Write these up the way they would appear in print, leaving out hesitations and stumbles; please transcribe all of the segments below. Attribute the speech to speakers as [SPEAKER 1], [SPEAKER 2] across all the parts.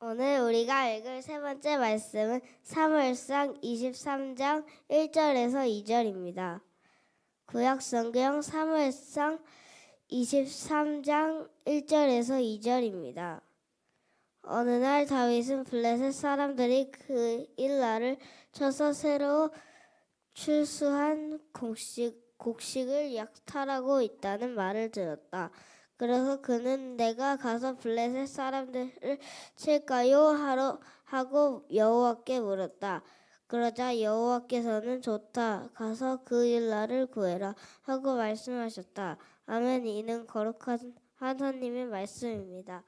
[SPEAKER 1] 오늘 우리가 읽을 세 번째 말씀은 사무엘상 23장 1절에서 2절입니다. 구약성경 사무엘상 23장 1절에서 2절입니다. 어느 날 다윗은 블레셋 사람들이 그 일날을 쳐서 새로 출수한 곡식을 약탈하고 있다는 말을 들었다. 그래서 그는 내가 가서 블레셋 사람들을 칠까요? 하고 여호와께 물었다. 그러자 여호와께서는 좋다. 가서 그 일날을 구해라 하고 말씀하셨다. 아멘. 이는 거룩한 하나님의 말씀입니다.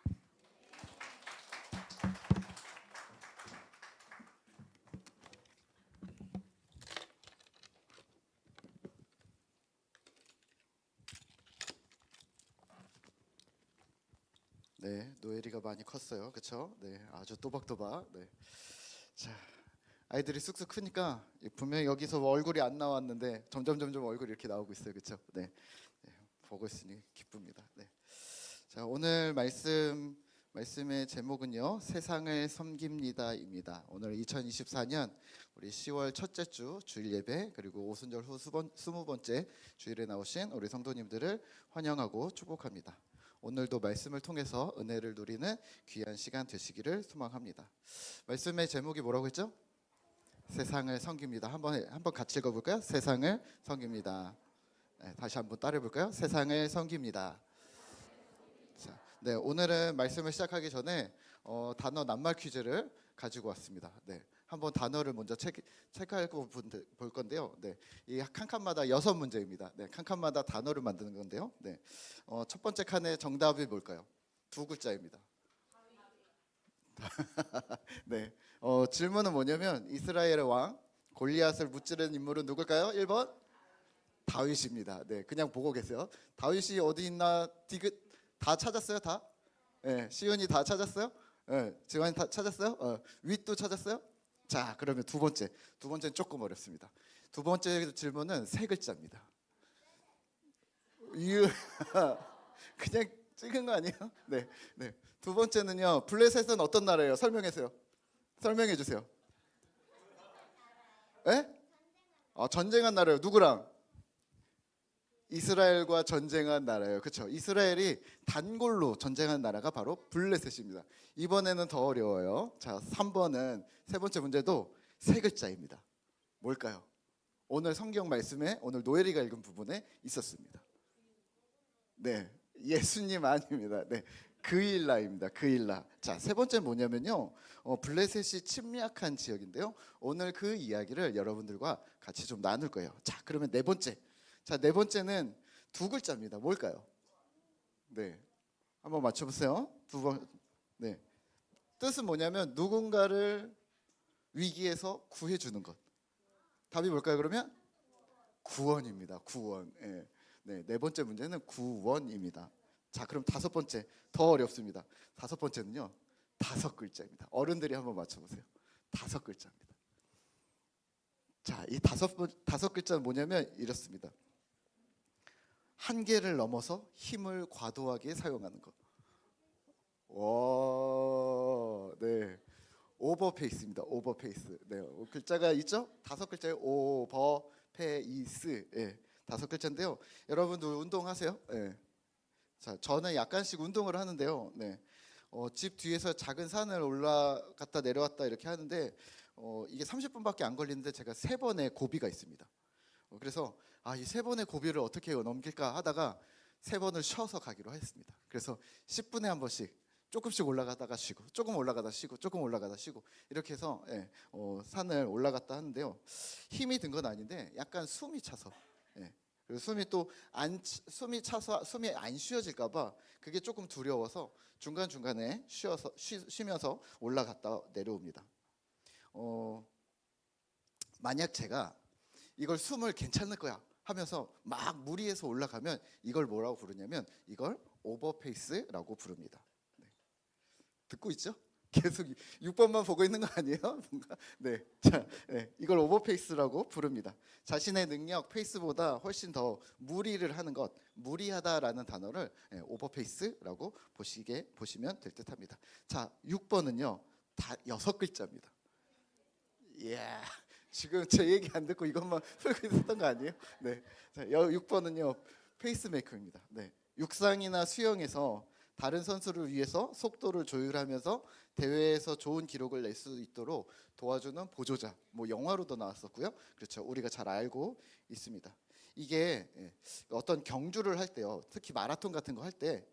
[SPEAKER 2] 네, 노엘이가 많이 컸어요. 그렇죠? 네, 아주 또박또박. 네. 자, 아이들이 쑥쑥 크니까 분명히 여기서 얼굴이 안 나왔는데 점점 얼굴이 이렇게 나오고 있어요. 그렇죠? 네. 네, 보고 있으니 기쁩니다. 네. 자, 오늘 말씀의 제목은요. 세상을 섬깁니다입니다. 오늘 2024년 우리 10월 첫째 주 주일 예배 그리고 오순절 후 20번째 주일에 나오신 우리 성도님들을 환영하고 축복합니다. 오늘도 말씀을 통해서 은혜를 누리는 귀한 시간 되시기를 소망합니다. 말씀의 제목이 뭐라고 했죠? 세상을 섬깁니다. 한번 같이 읽어볼까요? 세상을 섬깁니다. 네, 다시 한번 따라해 볼까요? 세상을 섬깁니다. 자, 네, 오늘은 말씀을 시작하기 전에 단어 낱말 퀴즈를 가지고 왔습니다. 네, 한번 단어를 먼저 체크하고 볼 건데요. 네, 이 칸칸마다 6문제입니다. 네, 칸칸마다 단어를 만드는 건데요. 네, 첫 번째 칸의 정답이 뭘까요? 2글자입니다. 네, 질문은 뭐냐면 이스라엘의 왕 골리앗을 무찌른 인물은 누굴까요? 1번 다윗입니다. 네, 그냥 보고 계세요. 다윗이 어디 있나 다 찾았어요? 다? 네, 시온이 다 찾았어요? 네, 지환이 다 찾았어요? 윗도 찾았어요? 자, 그러면 두 번째는 조금 어렵습니다. 두 번째 질문은 3글자입니다. 그냥 찍은 거 아니에요? 네, 네. 두 번째는요. 블레셋은 어떤 나라예요? 설명해 주세요. 예? 전쟁한 나라예요. 누구랑? 이스라엘과 전쟁한 나라예요. 그렇죠? 이스라엘이 단골로 전쟁한 나라가 바로 블레셋입니다. 이번에는 더 어려워요. 자, 3번은 세 번째 문제도 3글자입니다. 뭘까요? 오늘 성경 말씀에 오늘 노엘이가 읽은 부분에 있었습니다. 네, 예수님 아닙니다. 네, 그일라입니다. 그일라. 자, 세 번째 뭐냐면요. 블레셋이 침략한 지역인데요. 오늘 그 이야기를 여러분들과 같이 좀 나눌 거예요. 자, 그러면 네 번째. 자, 네 번째는 2글자입니다. 뭘까요? 네, 한번 맞춰보세요. 네, 뜻은 뭐냐면 누군가를 위기에서 구해주는 것. 답이 뭘까요? 그러면 구원입니다. 구원. 네, 네 번째 문제는 구원입니다. 자, 그럼 5번째 더 어렵습니다. 5번째는요 5글자입니다. 어른들이 한번 맞춰보세요. 5글자입니다. 자, 이 5글자는 뭐냐면 이렇습니다. 한계를 넘어서 힘을 과도하게 사용하는 것. 오, 네, 오버페이스입니다. 오버페이스. 네, 글자가 있죠? 5글자예요. 오버페이스. 네, 5글자인데요. 여러분들 운동하세요? 네. 자, 저는 약간씩 운동을 하는데요. 네, 집 뒤에서 작은 산을 올라갔다 내려왔다 이렇게 하는데 이게 30분밖에 안 걸리는데 제가 3번의 고비가 있습니다. 그래서 이 3번의 고비를 어떻게 넘길까 하다가 3번을 쉬어서 가기로 했습니다. 그래서 10분에 한 번씩 조금씩 올라가다가 쉬고 조금 올라가다 쉬고 조금 올라가다 쉬고 이렇게 해서 산을 올라갔다 하는데요. 힘이 든 건 아닌데 약간 숨이 차서 그리고 숨이 차서 숨이 안 쉬어질까봐 그게 조금 두려워서 중간중간에 쉬면서 올라갔다 내려옵니다. 만약 제가 이걸 숨을 괜찮을 거야 하면서 막 무리해서 올라가면 이걸 뭐라고 부르냐면 이걸 오버페이스라고 부릅니다. 네. 듣고 있죠? 계속 6번만 보고 있는 거 아니에요? 뭔가 네, 자, 네, 이걸 오버페이스라고 부릅니다. 자신의 능력 페이스보다 훨씬 더 무리를 하는 것, 무리하다라는 단어를 오버페이스라고 보시면 될 듯합니다. 자, 6번은요 다 6글자입니다. 이야, 지금 제 얘기 안 듣고 이것만 풀고 있었던 거 아니에요? 네, 자, 6번은요 페이스메이커입니다. 네, 육상이나 수영에서 다른 선수를 위해서 속도를 조율하면서 대회에서 좋은 기록을 낼 수 있도록 도와주는 보조자. 뭐 영화로도 나왔었고요. 그렇죠. 우리가 잘 알고 있습니다. 이게 어떤 경주를 할 때요, 특히 마라톤 같은 거 할 때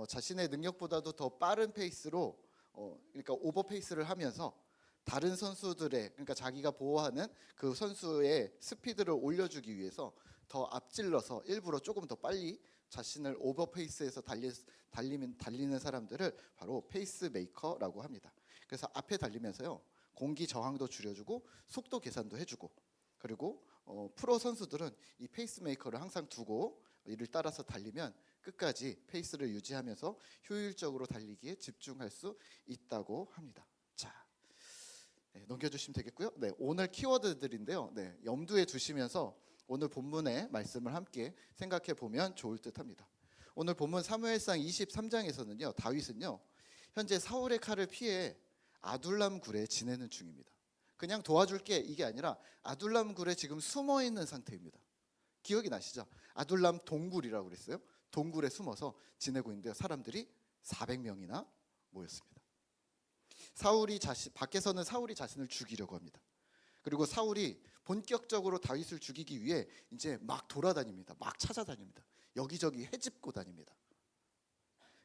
[SPEAKER 2] 자신의 능력보다도 더 빠른 페이스로 그러니까 오버 페이스를 하면서 다른 선수들의, 그러니까 자기가 보호하는 그 선수의 스피드를 올려주기 위해서 더 앞질러서 일부러 조금 더 빨리 자신을 오버페이스에서 달리는 사람들을 바로 페이스메이커라고 합니다. 그래서 앞에 달리면서요 공기 저항도 줄여주고 속도 계산도 해주고, 그리고 프로 선수들은 이 페이스메이커를 항상 두고 이를 따라서 달리면 끝까지 페이스를 유지하면서 효율적으로 달리기에 집중할 수 있다고 합니다. 자, 네, 넘겨주시면 되겠고요. 네, 오늘 키워드들인데요. 네, 염두에 두시면서 오늘 본문의 말씀을 함께 생각해 보면 좋을 듯합니다. 오늘 본문 사무엘상 23장에서는요 다윗은요 현재 사울의 칼을 피해 아둘람 굴에 지내는 중입니다. 그냥 도와줄게 이게 아니라 아둘람 굴에 지금 숨어 있는 상태입니다. 기억이 나시죠? 아둘람 동굴이라고 그랬어요. 동굴에 숨어서 지내고 있는데요, 사람들이 400명이나 모였습니다. 밖에서는 사울이 자신을 죽이려고 합니다. 그리고 사울이 본격적으로 다윗을 죽이기 위해 이제 막 돌아다닙니다. 막 찾아다닙니다. 여기저기 헤집고 다닙니다.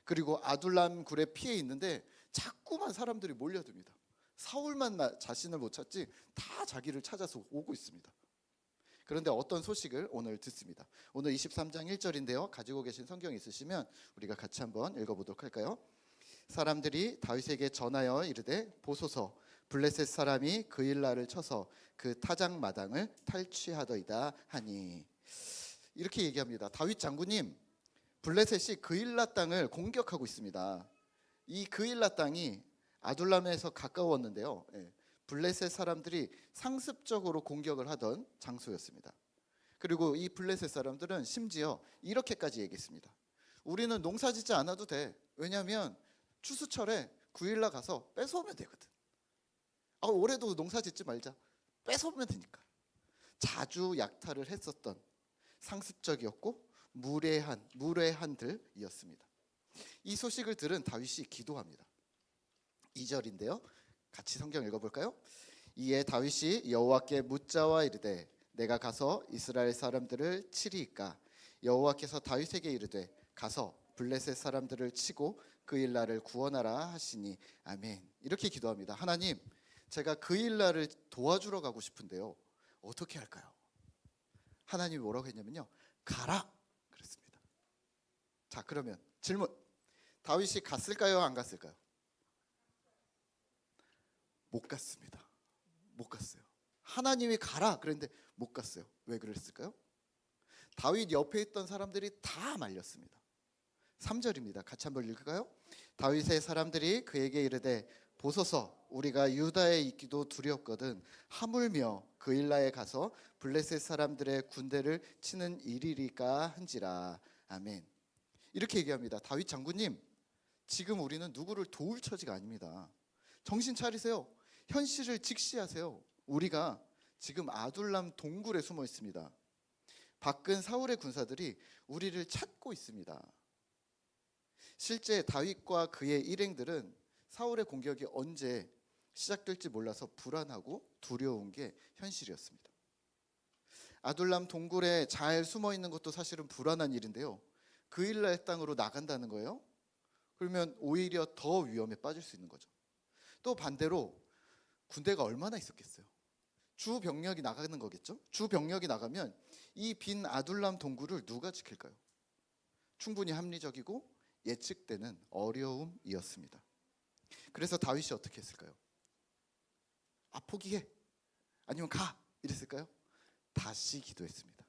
[SPEAKER 2] 그리고 아둘람 굴에 피해 있는데 자꾸만 사람들이 몰려듭니다. 사울만 자신을 못 찾지 다 자기를 찾아서 오고 있습니다. 그런데 어떤 소식을 오늘 듣습니다. 오늘 23장 1절인데요. 가지고 계신 성경 있으시면 우리가 같이 한번 읽어보도록 할까요? 사람들이 다윗에게 전하여 이르되 보소서 블레셋 사람이 그일라를 쳐서 그 타작 마당을 탈취하더이다 하니. 이렇게 얘기합니다. 다윗 장군님, 블레셋이 그일라 땅을 공격하고 있습니다. 이 그일라 땅이 아둘람에서 가까웠는데요, 블레셋 사람들이 상습적으로 공격을 하던 장소였습니다. 그리고 이 블레셋 사람들은 심지어 이렇게까지 얘기했습니다. 우리는 농사 짓지 않아도 돼. 왜냐하면 추수철에 그일라 가서 뺏어오면 되거든. 올해도 농사 짓지 말자. 뺏어오면 되니까. 자주 약탈을 했었던 상습적이었고 무례한들이었습니다. 이 소식을 들은 다윗이 기도합니다. 2절인데요. 같이 성경 읽어볼까요? 이에 다윗이 여호와께 묻자와 이르되 내가 가서 이스라엘 사람들을 치리이까? 여호와께서 다윗에게 이르되 가서 블레셋 사람들을 치고 그일라를 구원하라 하시니 아멘. 이렇게 기도합니다. 하나님, 제가 그일라를 도와주러 가고 싶은데요, 어떻게 할까요? 하나님이 뭐라고 했냐면요, 가라 그랬습니다. 자, 그러면 질문, 다윗이 갔을까요, 안 갔을까요? 못 갔습니다. 못 갔어요. 하나님이 가라 그랬는데 못 갔어요. 왜 그랬을까요? 다윗 옆에 있던 사람들이 다 말렸습니다. 3절입니다. 같이 한번 읽을까요? 다윗의 사람들이 그에게 이르되 보소서 우리가 유다에 있기도 두렵거든 하물며 그일라에 가서 블레셋 사람들의 군대를 치는 일이리까 한지라. 아멘. 이렇게 얘기합니다. 다윗 장군님, 지금 우리는 누구를 도울 처지가 아닙니다. 정신 차리세요. 현실을 직시하세요. 우리가 지금 아둘람 동굴에 숨어 있습니다. 밖은 사울의 군사들이 우리를 찾고 있습니다. 실제 다윗과 그의 일행들은 사울의 공격이 언제 시작될지 몰라서 불안하고 두려운 게 현실이었습니다. 아둘람 동굴에 잘 숨어 있는 것도 사실은 불안한 일인데요, 그일라의 땅으로 나간다는 거예요. 그러면 오히려 더 위험에 빠질 수 있는 거죠. 또 반대로 군대가 얼마나 있었겠어요? 주 병력이 나가는 거겠죠. 주 병력이 나가면 이 빈 아둘람 동굴을 누가 지킬까요? 충분히 합리적이고 예측되는 어려움이었습니다. 그래서 다윗이 어떻게 했을까요? 포기해, 아니면 가, 이랬을까요? 다시 기도했습니다.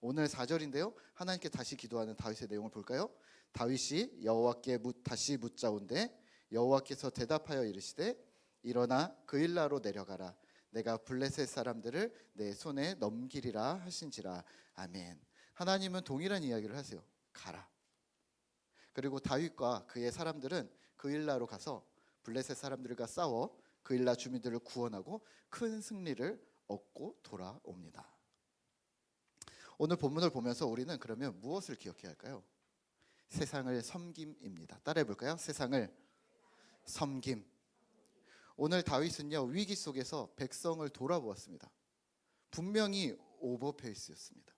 [SPEAKER 2] 오늘 4절인데요, 하나님께 다시 기도하는 다윗의 내용을 볼까요? 다윗이 여호와께 다시 묻자온데 여호와께서 대답하여 이르시되 일어나 그일라로 내려가라. 내가 블레셋 사람들을 내 손에 넘기리라 하신지라. 아멘. 하나님은 동일한 이야기를 하세요. 가라. 그리고 다윗과 그의 사람들은 그일라로 가서 블레셋 사람들과 싸워 그일라 주민들을 구원하고 큰 승리를 얻고 돌아옵니다. 오늘 본문을 보면서 우리는 그러면 무엇을 기억해야 할까요? 세상을 섬김입니다. 따라해 볼까요? 세상을 섬김. 오늘 다윗은요, 위기 속에서 백성을 돌아보았습니다. 분명히 오버페이스였습니다.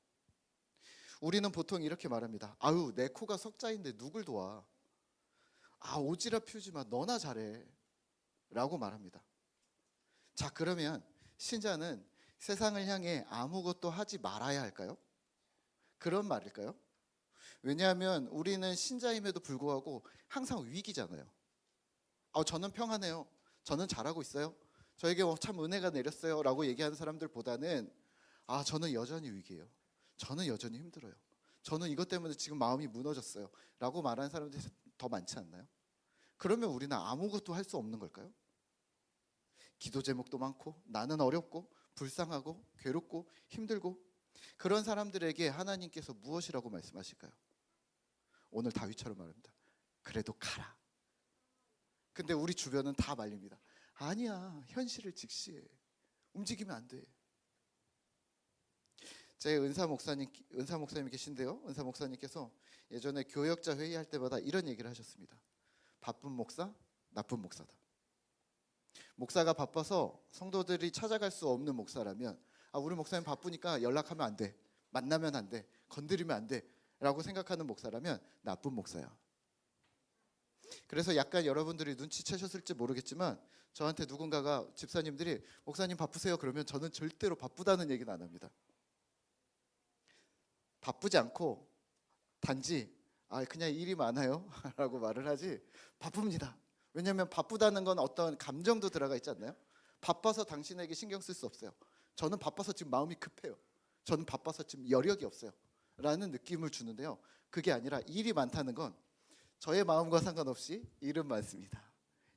[SPEAKER 2] 우리는 보통 이렇게 말합니다. 아유, 내 코가 석자인데 누굴 도와? 아, 오지랖 피우지 마. 너나 잘해. 라고 말합니다. 자, 그러면 신자는 세상을 향해 아무것도 하지 말아야 할까요? 그런 말일까요? 왜냐하면 우리는 신자임에도 불구하고 항상 위기잖아요. 저는 평안해요. 저는 잘하고 있어요. 저에게 참 은혜가 내렸어요. 라고 얘기하는 사람들보다는 저는 여전히 위기예요. 저는 여전히 힘들어요. 저는 이것 때문에 지금 마음이 무너졌어요. 라고 말하는 사람들이 더 많지 않나요? 그러면 우리는 아무것도 할 수 없는 걸까요? 기도 제목도 많고 나는 어렵고 불쌍하고 괴롭고 힘들고 그런 사람들에게 하나님께서 무엇이라고 말씀하실까요? 오늘 다윗처럼 말합니다. 그래도 가라. 근데 우리 주변은 다 말립니다. 아니야, 현실을 직시해. 움직이면 안 돼. 제 은사 목사님 계신데요. 은사 목사님께서 예전에 교역자 회의할 때마다 이런 얘기를 하셨습니다. 바쁜 목사, 나쁜 목사다. 목사가 바빠서 성도들이 찾아갈 수 없는 목사라면 우리 목사님 바쁘니까 연락하면 안 돼. 만나면 안 돼. 건드리면 안 돼. 라고 생각하는 목사라면 나쁜 목사야. 그래서 약간 여러분들이 눈치채셨을지 모르겠지만 저한테 누군가가 집사님들이 목사님 바쁘세요? 그러면 저는 절대로 바쁘다는 얘기는 안 합니다. 바쁘지 않고 단지 그냥 일이 많아요 라고 말을 하지 바쁩니다. 왜냐하면 바쁘다는 건 어떤 감정도 들어가 있지 않나요? 바빠서 당신에게 신경 쓸 수 없어요. 저는 바빠서 지금 마음이 급해요. 저는 바빠서 지금 여력이 없어요 라는 느낌을 주는데요. 그게 아니라 일이 많다는 건 저의 마음과 상관없이 일은 많습니다.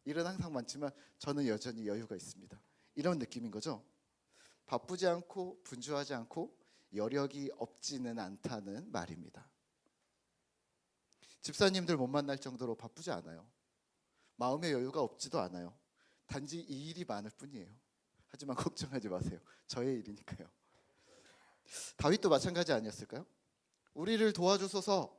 [SPEAKER 2] 일은 항상 많지만 저는 여전히 여유가 있습니다. 이런 느낌인 거죠. 바쁘지 않고 분주하지 않고 여력이 없지는 않다는 말입니다. 집사님들 못 만날 정도로 바쁘지 않아요. 마음의 여유가 없지도 않아요. 단지 이 일이 많을 뿐이에요. 하지만 걱정하지 마세요. 저의 일이니까요. 다윗도 마찬가지 아니었을까요? 우리를 도와주소서.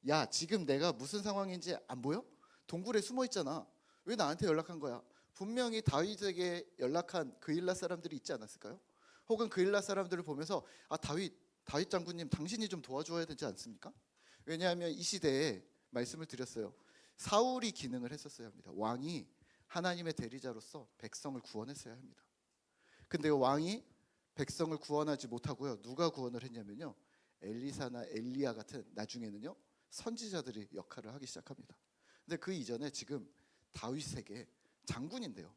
[SPEAKER 2] 야, 지금 내가 무슨 상황인지 안 보여? 동굴에 숨어 있잖아. 왜 나한테 연락한 거야? 분명히 다윗에게 연락한 그일라 사람들이 있지 않았을까요? 혹은 그일라 사람들을 보면서 다윗 장군님 당신이 좀 도와줘야 되지 않습니까? 왜냐하면 이 시대에 말씀을 드렸어요. 사울이 기능을 했었어야 합니다. 왕이 하나님의 대리자로서 백성을 구원했어야 합니다. 근데 왕이 백성을 구원하지 못하고요. 누가 구원을 했냐면요. 엘리사나 엘리야 같은 나중에는요. 선지자들이 역할을 하기 시작합니다. 근데 그 이전에 지금 다윗에게 장군인데요.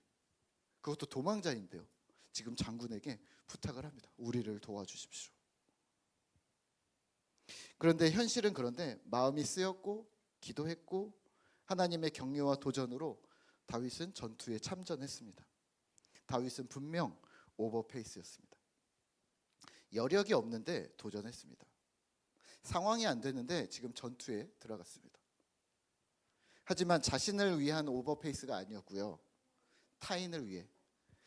[SPEAKER 2] 그것도 도망자인데요. 지금 장군에게 부탁을 합니다. 우리를 도와주십시오. 그런데 현실은 그런데 마음이 쓰였고 기도했고 하나님의 격려와 도전으로 다윗은 전투에 참전했습니다. 다윗은 분명 오버페이스였습니다. 여력이 없는데 도전했습니다. 상황이 안 되는데 지금 전투에 들어갔습니다. 하지만 자신을 위한 오버페이스가 아니었고요. 타인을 위해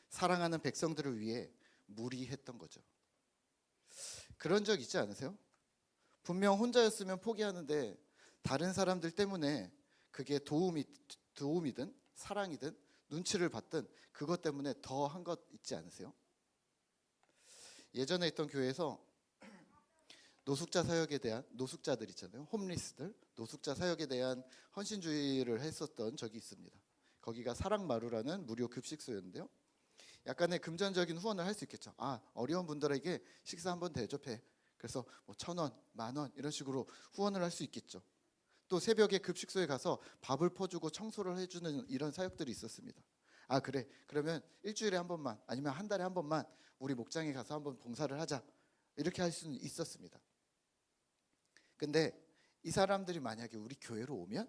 [SPEAKER 2] 사랑하는 백성들을 위해 무리했던 거죠. 그런 적 있지 않으세요? 분명 혼자였으면 포기하는데 다른 사람들 때문에 그게 도움이든 사랑이든 눈치를 받든 그것 때문에 더 한 것 있지 않으세요? 예전에 있던 교회에서 노숙자 사역에 대한 노숙자들 있잖아요. 홈리스들, 노숙자 사역에 대한 헌신주의를 했었던 적이 있습니다. 거기가 사랑마루라는 무료 급식소였는데요. 약간의 금전적인 후원을 할 수 있겠죠. 어려운 분들에게 식사 한번 대접해. 그래서 1,000원, 10,000원 이런 식으로 후원을 할 수 있겠죠. 또 새벽에 급식소에 가서 밥을 퍼주고 청소를 해주는 이런 사역들이 있었습니다. 그래, 그러면 일주일에 한 번만 아니면 한 달에 한 번만 우리 목장에 가서 한번 봉사를 하자. 이렇게 할 수는 있었습니다. 근데 이 사람들이 만약에 우리 교회로 오면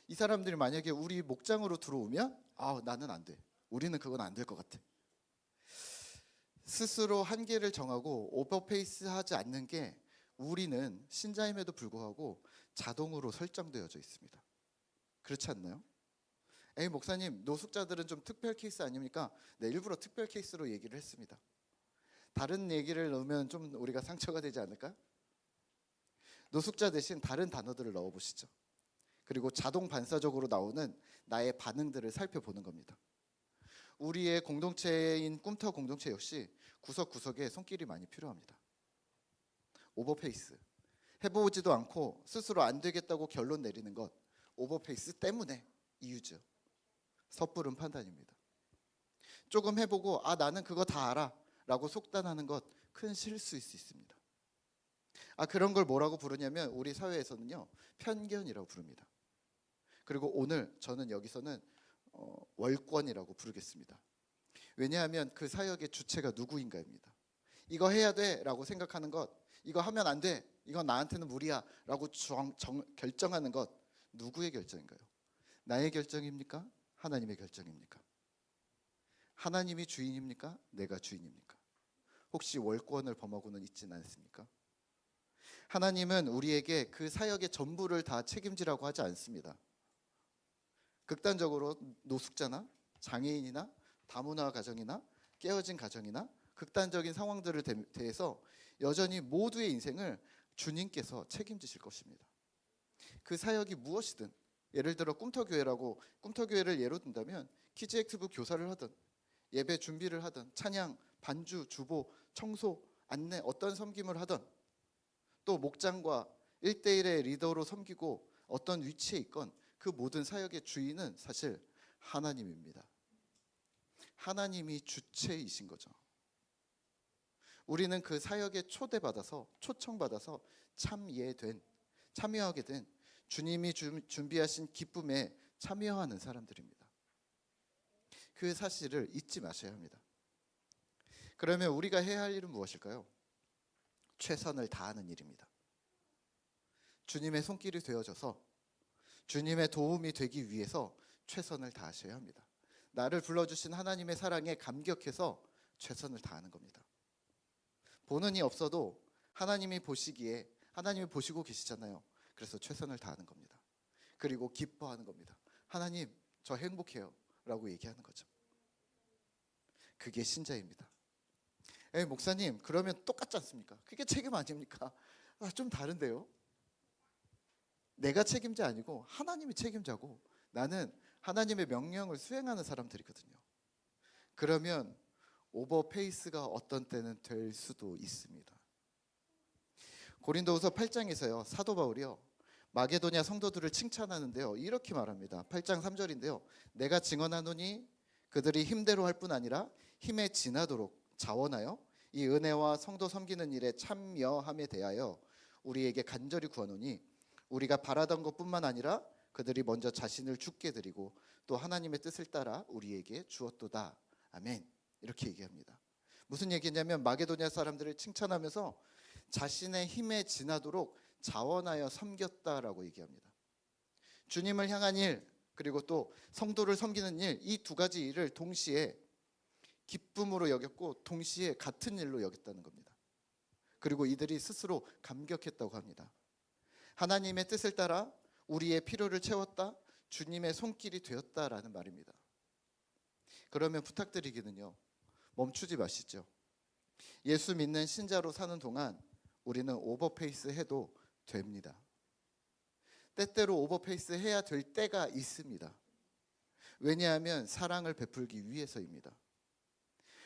[SPEAKER 2] 이 사람들이 만약에 우리 목장으로 들어오면 나는 안 돼. 우리는 그건 안 될 것 같아. 스스로 한계를 정하고 오버페이스 하지 않는 게 우리는 신자임에도 불구하고 자동으로 설정되어져 있습니다. 그렇지 않나요? 에이 목사님, 노숙자들은 좀 특별 케이스 아닙니까? 네, 일부러 특별 케이스로 얘기를 했습니다. 다른 얘기를 넣으면 좀 우리가 상처가 되지 않을까? 노숙자 대신 다른 단어들을 넣어보시죠. 그리고 자동 반사적으로 나오는 나의 반응들을 살펴보는 겁니다. 우리의 공동체인 꿈터 공동체 역시 구석구석에 손길이 많이 필요합니다. 오버페이스, 해보지도 않고 스스로 안 되겠다고 결론 내리는 것, 오버페이스 때문에 이유죠. 섣부른 판단입니다. 조금 해보고 나는 그거 다 알아 라고 속단하는 것, 큰 실수일 수 있습니다. 그런 걸 뭐라고 부르냐면 우리 사회에서는요, 편견이라고 부릅니다. 그리고 오늘 저는 여기서는 월권이라고 부르겠습니다. 왜냐하면 그 사역의 주체가 누구인가입니다. 이거 해야 돼 라고 생각하는 것, 이거 하면 안 돼, 이건 나한테는 무리야 라고 결정하는 것, 누구의 결정인가요? 나의 결정입니까? 하나님의 결정입니까? 하나님이 주인입니까? 내가 주인입니까? 혹시 월권을 범하고는 있지는 않습니까? 하나님은 우리에게 그 사역의 전부를 다 책임지라고 하지 않습니다. 극단적으로 노숙자나 장애인이나 다문화 가정이나 깨어진 가정이나 극단적인 상황들을 대해서 여전히 모두의 인생을 주님께서 책임지실 것입니다. 그 사역이 무엇이든, 예를 들어 꿈터교회를 예로 든다면 키즈 액티브 교사를 하든 예배 준비를 하든 찬양, 반주, 주보, 청소, 안내, 어떤 섬김을 하든, 또 목장과 1대1의 리더로 섬기고 어떤 위치에 있건 그 모든 사역의 주인은 사실 하나님입니다. 하나님이 주체이신 거죠. 우리는 그 사역에 초청받아서 참여하게 된 주님이 준비하신 기쁨에 참여하는 사람들입니다. 그 사실을 잊지 마셔야 합니다. 그러면 우리가 해야 할 일은 무엇일까요? 최선을 다하는 일입니다. 주님의 손길이 되어져서 주님의 도움이 되기 위해서 최선을 다하셔야 합니다. 나를 불러주신 하나님의 사랑에 감격해서 최선을 다하는 겁니다. 보는 이 없어도 하나님이 보시기에, 하나님이 보시고 계시잖아요. 그래서 최선을 다하는 겁니다. 그리고 기뻐하는 겁니다. 하나님, 저 행복해요 라고 얘기하는 거죠. 그게 신자입니다. 목사님, 그러면 똑같지 않습니까? 그게 책임 아닙니까? 좀 다른데요. 내가 책임자 아니고 하나님이 책임자고 나는 하나님의 명령을 수행하는 사람들이거든요. 그러면 오버페이스가 어떤 때는 될 수도 있습니다. 고린도후서 8장에서요, 사도 바울이요, 마게도냐 성도들을 칭찬하는데요, 이렇게 말합니다. 8장 3절인데요. 내가 증언하노니 그들이 힘대로 할 뿐 아니라 힘에 지나도록 자원하여 이 은혜와 성도 섬기는 일에 참여함에 대하여 우리에게 간절히 구하노니 우리가 바라던 것뿐만 아니라 그들이 먼저 자신을 주께 드리고 또 하나님의 뜻을 따라 우리에게 주었도다. 아멘. 이렇게 얘기합니다. 무슨 얘기냐면 마게도냐 사람들을 칭찬하면서 자신의 힘에 지나도록 자원하여 섬겼다라고 얘기합니다. 주님을 향한 일, 그리고 또 성도를 섬기는 일, 이 두 가지 일을 동시에 기쁨으로 여겼고 동시에 같은 일로 여겼다는 겁니다. 그리고 이들이 스스로 감격했다고 합니다. 하나님의 뜻을 따라 우리의 필요를 채웠다, 주님의 손길이 되었다라는 말입니다. 그러면 부탁드리기는요, 멈추지 마시죠. 예수 믿는 신자로 사는 동안 우리는 오버페이스 해도 됩니다. 때때로 오버페이스 해야 될 때가 있습니다. 왜냐하면 사랑을 베풀기 위해서입니다.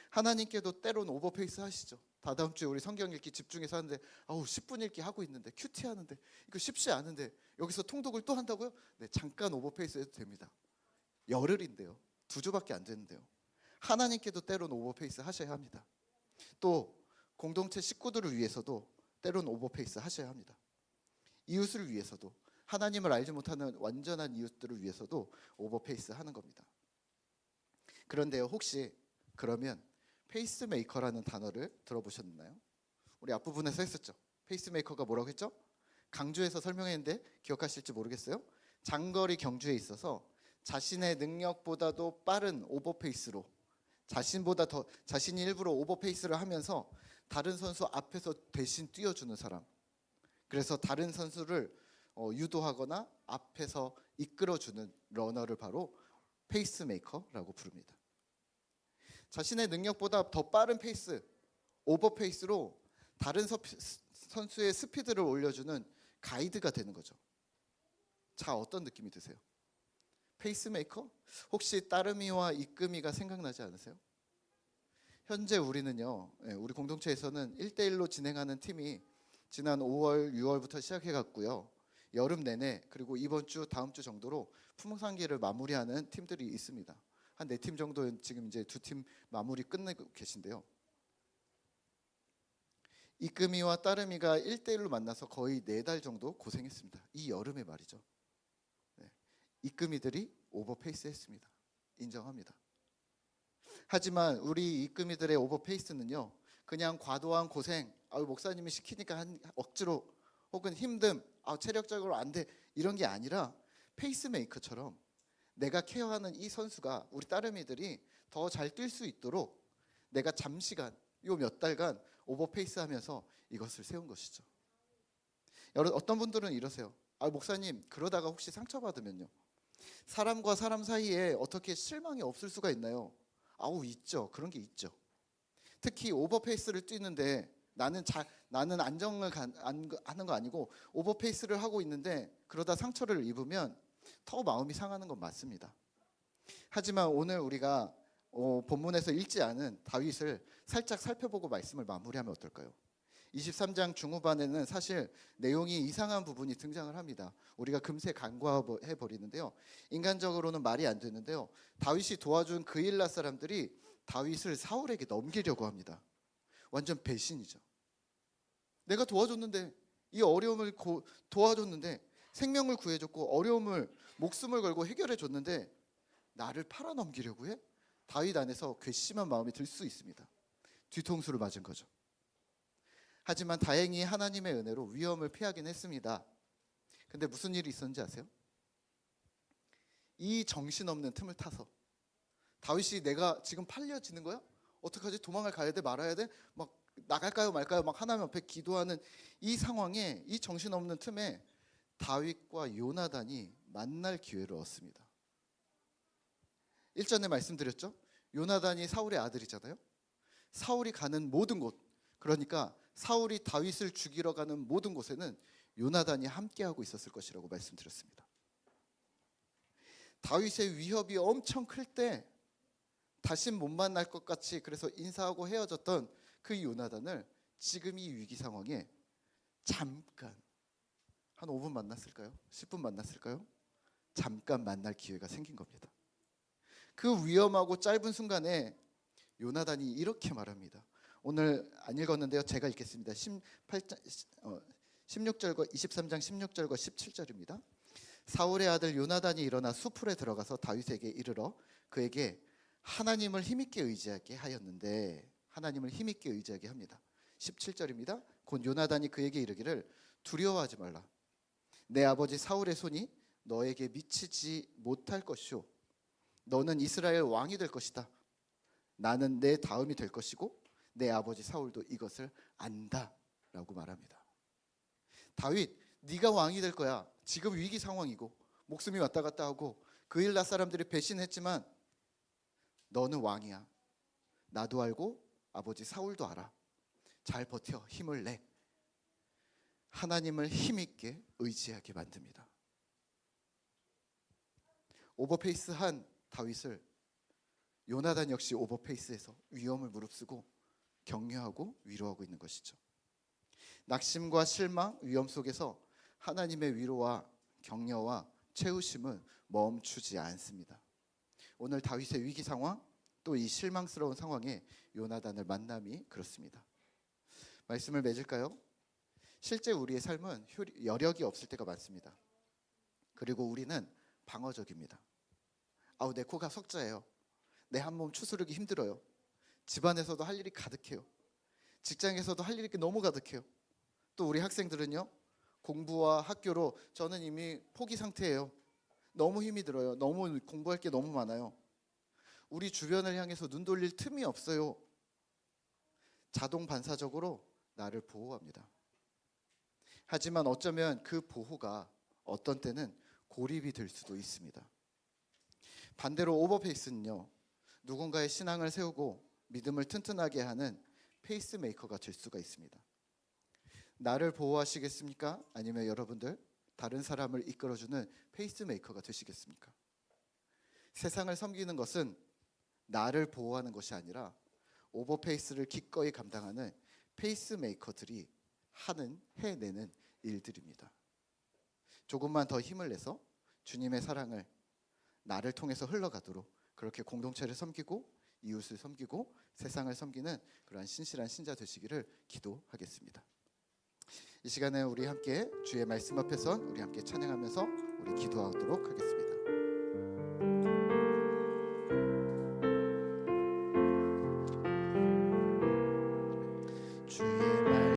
[SPEAKER 2] 하나님께도 때론 오버페이스 하시죠. 다다음 주에 우리 성경 읽기 집중해서 하는데 10분 읽기 하고 있는데 큐티 하는데 이거 쉽지 않은데 여기서 통독을 또 한다고요? 네, 잠깐 오버페이스 해도 됩니다. 열흘인데요. 2주밖에 안 되는데요. 하나님께도 때론 오버페이스 하셔야 합니다. 또 공동체 식구들을 위해서도 때론 오버페이스 하셔야 합니다. 이웃을 위해서도, 하나님을 알지 못하는 완전한 이웃들을 위해서도 오버페이스 하는 겁니다. 그런데요, 혹시 그러면 페이스메이커라는 단어를 들어보셨나요? 우리 앞부분에서 했었죠. 페이스메이커가 뭐라고 했죠? 강조해서 설명했는데 기억하실지 모르겠어요. 장거리 경주에 있어서 자신의 능력보다도 빠른 오버페이스로 자신이 일부러 오버페이스를 하면서 다른 선수 앞에서 대신 뛰어주는 사람. 그래서 다른 선수를 유도하거나 앞에서 이끌어주는 러너를 바로 페이스메이커라고 부릅니다. 자신의 능력보다 더 빠른 페이스, 오버페이스로 다른 선수의 스피드를 올려주는 가이드가 되는 거죠. 자, 어떤 느낌이 드세요? 페이스메이커? 혹시 따르미와 이끄미가 생각나지 않으세요? 현재 우리는요, 우리 공동체에서는 1대1로 진행하는 팀이 지난 5월, 6월부터 시작해갔고요. 여름 내내 그리고 이번 주, 다음 주 정도로 품상기를 마무리하는 팀들이 있습니다. 한 4팀 정도 지금 이제 2팀 마무리 끝내고 계신데요. 이끄미와 따르미가 1대1로 만나서 거의 4달 정도 고생했습니다. 이 여름에 말이죠. 네. 이끄미들이 오버페이스 했습니다. 인정합니다. 하지만 우리 이끄미들의 오버페이스는요, 그냥 과도한 고생, 목사님이 시키니까 억지로 혹은 힘듦, 체력적으로 안 돼, 이런 게 아니라 페이스메이커처럼 내가 케어하는 이 선수가, 우리 따르미들이 더 잘 뛸 수 있도록 내가 잠시간, 요 몇 달간 오버페이스 하면서 이것을 세운 것이죠. 여러분, 어떤 분들은 이러세요. 목사님, 그러다가 혹시 상처받으면요, 사람과 사람 사이에 어떻게 실망이 없을 수가 있나요? 있죠. 그런 게 있죠. 특히 오버페이스를 뛰는데 나는 안정을 하는 거 아니고 오버페이스를 하고 있는데 그러다 상처를 입으면 더 마음이 상하는 건 맞습니다. 하지만 오늘 우리가 본문에서 읽지 않은 다윗을 살짝 살펴보고 말씀을 마무리하면 어떨까요? 23장 중후반에는 사실 내용이 이상한 부분이 등장을 합니다. 우리가 금세 간과해 버리는데요. 인간적으로는 말이 안 되는데요. 다윗이 도와준 그일라 사람들이 다윗을 사울에게 넘기려고 합니다. 완전 배신이죠. 내가 도와줬는데, 이 어려움을 도와줬는데, 생명을 구해줬고 어려움을 목숨을 걸고 해결해줬는데 나를 팔아넘기려고 해? 다윗 안에서 괘씸한 마음이 들 수 있습니다. 뒤통수를 맞은 거죠. 하지만 다행히 하나님의 은혜로 위험을 피하긴 했습니다. 근데 무슨 일이 있었는지 아세요? 이 정신없는 틈을 타서 다윗이 내가 지금 팔려지는 거야? 어떡하지? 도망을 가야 돼? 말아야 돼? 막 나갈까요 말까요? 막 하나님 앞에 기도하는 이 상황에, 이 정신없는 틈에 다윗과 요나단이 만날 기회를 얻습니다. 1전에 말씀드렸죠? 요나단이 사울의 아들이잖아요. 사울이 가는 모든 곳, 그러니까 사울이 다윗을 죽이러 가는 모든 곳에는 요나단이 함께하고 있었을 것이라고 말씀드렸습니다. 다윗의 위협이 엄청 클 때 다신 못 만날 것 같이 그래서 인사하고 헤어졌던 그 요나단을 지금 이 위기 상황에 잠깐, 한 5분 만났을까요? 10분 만났을까요? 잠깐 만날 기회가 생긴 겁니다. 그 위험하고 짧은 순간에 요나단이 이렇게 말합니다. 오늘 안 읽었는데요, 제가 읽겠습니다. 16절과 23장 16절과 17절입니다. 사울의 아들 요나단이 일어나 수풀에 들어가서 다윗에게 이르러 그에게 하나님을 힘있게 의지하게 하였는데, 하나님을 힘있게 의지하게 합니다. 17절입니다. 곧 요나단이 그에게 이르기를 두려워하지 말라. 내 아버지 사울의 손이 너에게 미치지 못할 것이오. 너는 이스라엘 왕이 될 것이다. 나는 내 다음이 될 것이고 내 아버지 사울도 이것을 안다 라고 말합니다. 다윗, 네가 왕이 될 거야. 지금 위기 상황이고 목숨이 왔다 갔다 하고 그일라 사람들이 배신했지만 너는 왕이야. 나도 알고 아버지 사울도 알아. 잘 버텨. 힘을 내. 하나님을 힘있게 의지하게 만듭니다. 오버페이스한 다윗을 요나단 역시 오버페이스해서 위험을 무릅쓰고 격려하고 위로하고 있는 것이죠. 낙심과 실망, 위험 속에서 하나님의 위로와 격려와 채우심은 멈추지 않습니다. 오늘 다윗의 위기 상황, 또 이 실망스러운 상황에 요나단을 만남이 그렇습니다. 말씀을 맺을까요? 실제 우리의 삶은 여력이 없을 때가 많습니다. 그리고 우리는 방어적입니다. 내 코가 석자예요. 내 한 몸 추스르기 힘들어요. 집안에서도 할 일이 가득해요. 직장에서도 할 일이 너무 가득해요. 또 우리 학생들은요, 공부와 학교로 저는 이미 포기 상태예요. 너무 힘이 들어요. 너무 공부할 게 너무 많아요. 우리 주변을 향해서 눈 돌릴 틈이 없어요. 자동 반사적으로 나를 보호합니다. 하지만 어쩌면 그 보호가 어떤 때는 고립이 될 수도 있습니다. 반대로 오버페이스는요, 누군가의 신앙을 세우고 믿음을 튼튼하게 하는 페이스메이커가 될 수가 있습니다. 나를 보호하시겠습니까? 아니면 여러분들 다른 사람을 이끌어주는 페이스메이커가 되시겠습니까? 세상을 섬기는 것은 나를 보호하는 것이 아니라 오버페이스를 기꺼이 감당하는 페이스메이커들이 해내는 일들입니다. 조금만 더 힘을 내서 주님의 사랑을 나를 통해서 흘러가도록 그렇게 공동체를 섬기고 이웃을 섬기고 세상을 섬기는 그러한 신실한 신자 되시기를 기도하겠습니다. 이 시간에 우리 함께 주의 말씀 앞에서 우리 함께 찬양하면서 우리 기도하도록 하겠습니다.